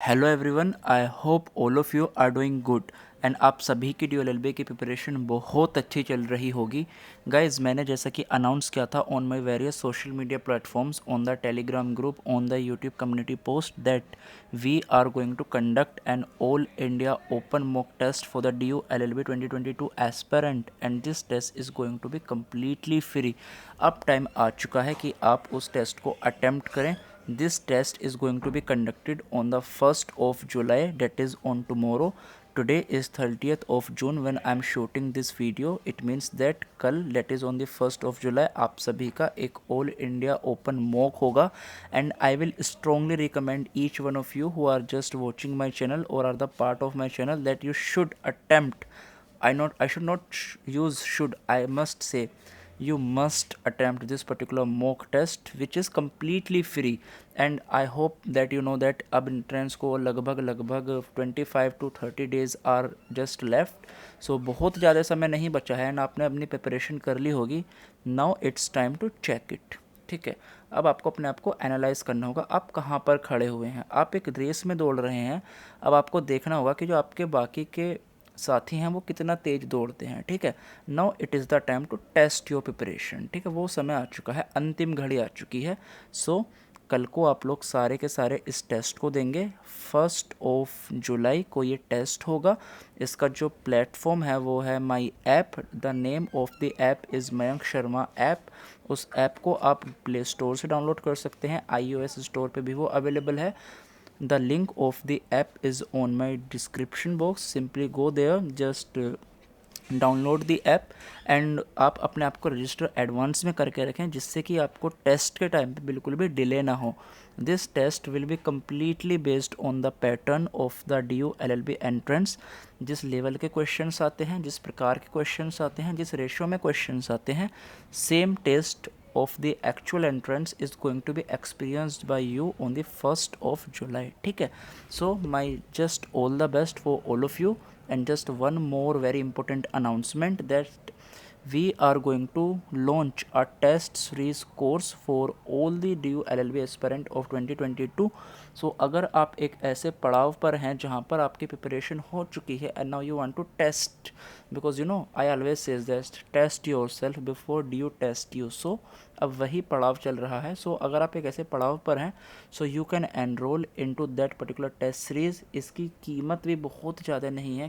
Hello everyone, I hope all of you are doing good and आप सभी की due LLB की preparation बहुत अच्छी चल रही होगी। गाइज, मैंने जैसा कि अनाउंस किया था on my various social media platforms, on the Telegram group, on the YouTube community post that we are going to conduct an all India open mock test for the DU LLB 2022 aspirant and this test is going to be completely free. अब time आ चुका है कि आप उस test को attempt करें। This test is going to be conducted on the 1st of July, that is on tomorrow. Today is 30th of June when I am shooting this video. It means that कल, that is on the 1st of July, आप सभी का एक all India open mock होगा and I will strongly recommend each one of you who are just watching my channel or are the part of my channel that you should attempt. I should not use should, I must say you must attempt this particular mock test which is completely free and I hope that you know that अब entrance को लगभग 25 to 30 days are just left, so बहुत ज़्यादा समय नहीं बचा है and आपने अपनी प्रिपरेशन कर ली होगी. Now it's time to check it. ठीक है, अब आपको अपने आप को एनालाइज करना होगा आप कहाँ पर खड़े हुए हैं. आप एक रेस में दौड़ रहे हैं, अब आपको देखना होगा कि जो आपके बाकी के साथी हैं वो कितना तेज दौड़ते हैं. ठीक है, now it is the time to test your preparation. ठीक है, वो समय आ चुका है, अंतिम घड़ी आ चुकी है. सो कल को आप लोग सारे के सारे इस टेस्ट को देंगे. 1st ऑफ जुलाई को ये टेस्ट होगा. इसका जो प्लेटफॉर्म है वो है my app. The name of the app is Mayank Sharma app. उस ऐप को आप प्ले स्टोर से डाउनलोड कर सकते हैं, iOS स्टोर पे भी वो अवेलेबल है. The link of the app is on my description box. Simply go there, just download the app and आप अपने आप को रजिस्टर एडवांस में करके रखें जिससे कि आपको टेस्ट के टाइम पे बिल्कुल भी डिले ना हो. This test will be completely based on the pattern of the DU LLB entrance. जिस लेवल के क्वेश्चंस आते हैं, जिस प्रकार के क्वेश्चंस आते हैं, जिस रेशियो में क्वेश्चंस आते हैं, same test of the actual entrance is going to be experienced by you on the 1st of July. ठीक है, so my just all the best for all of you. And just one more very important announcement that we are going to launch a test series course for all the DU LLB aspirant of 2022. So अगर आप एक ऐसे पड़ाव पर हैं जहाँ पर आपकी प्रिपरेशन हो चुकी है and now you want to test, because you know I always says that test yourself before DU test you. So अब वही पड़ाव चल रहा है. सो अगर आप एक ऐसे पड़ाव पर हैं, so you can enrol into that particular test series. इसकी कीमत भी बहुत ज़्यादा नहीं है.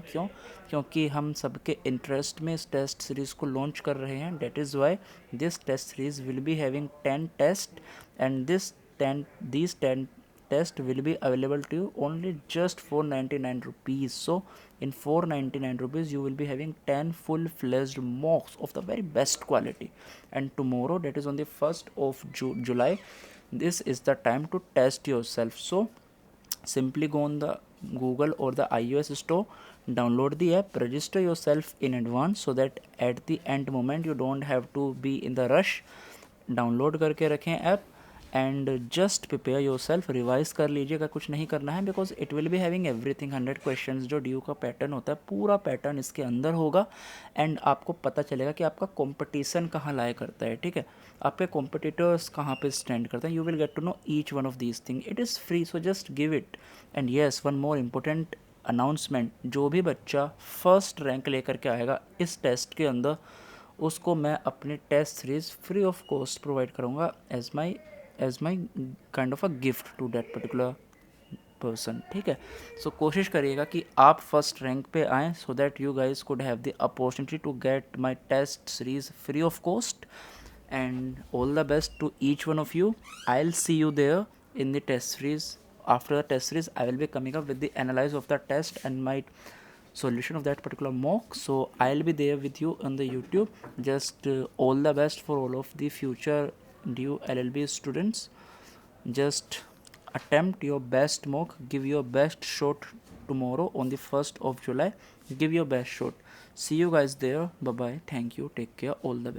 क्योंकि हम सबके इंटरेस्ट में इस टेस्ट सीरीज़ को लॉन्च कर रहे हैं. That is why this test series will be having 10 test and these 10 test will be available to you only just 499 rupees. So in 499 rupees you will be having 10 full-fledged mocks of the very best quality. And tomorrow, that is on the 1st of July, this is the time to test yourself. So simply go on the Google or the iOS store, download the app, register yourself in advance so that at the end moment you don't have to be in the rush. Download करके रखें app and just prepare your self. Revise कर लीजिएगा, कुछ नहीं करना है, because it will be having everything 100 questions. जो DU का पैटर्न होता है पूरा पैटर्न इसके अंदर होगा एंड आपको पता चलेगा कि आपका कंपटीशन कहाँ लाया करता है. ठीक है, आपके कॉम्पिटिटर्स कहाँ पे स्टैंड करते हैं. You will get to know each one of these thing. It is free, so just give it. And yes, one more important announcement, जो भी बच्चा फर्स्ट रैंक लेकर के आएगा इस टेस्ट के अंदर, उसको मैं अपनी test series free of cost provide करूँगा as my kind of a gift to that particular person. ठीक है, सो कोशिश करिएगा कि आप फर्स्ट रैंक पे आएँ so that you guys could have the opportunity to get my test series free of cost. And all the best to each one of you. I'll see you there in the test series. After the test series, I will be coming up with the analysis of the test and my solution of that particular mock. So I'll be there with you on the YouTube. Just all the best for all of the future DU LLB students. Just attempt your best mock, give your best shot tomorrow on the 1st of July. Give your best shot. See you guys there. Bye bye. Thank you. Take care. All the best.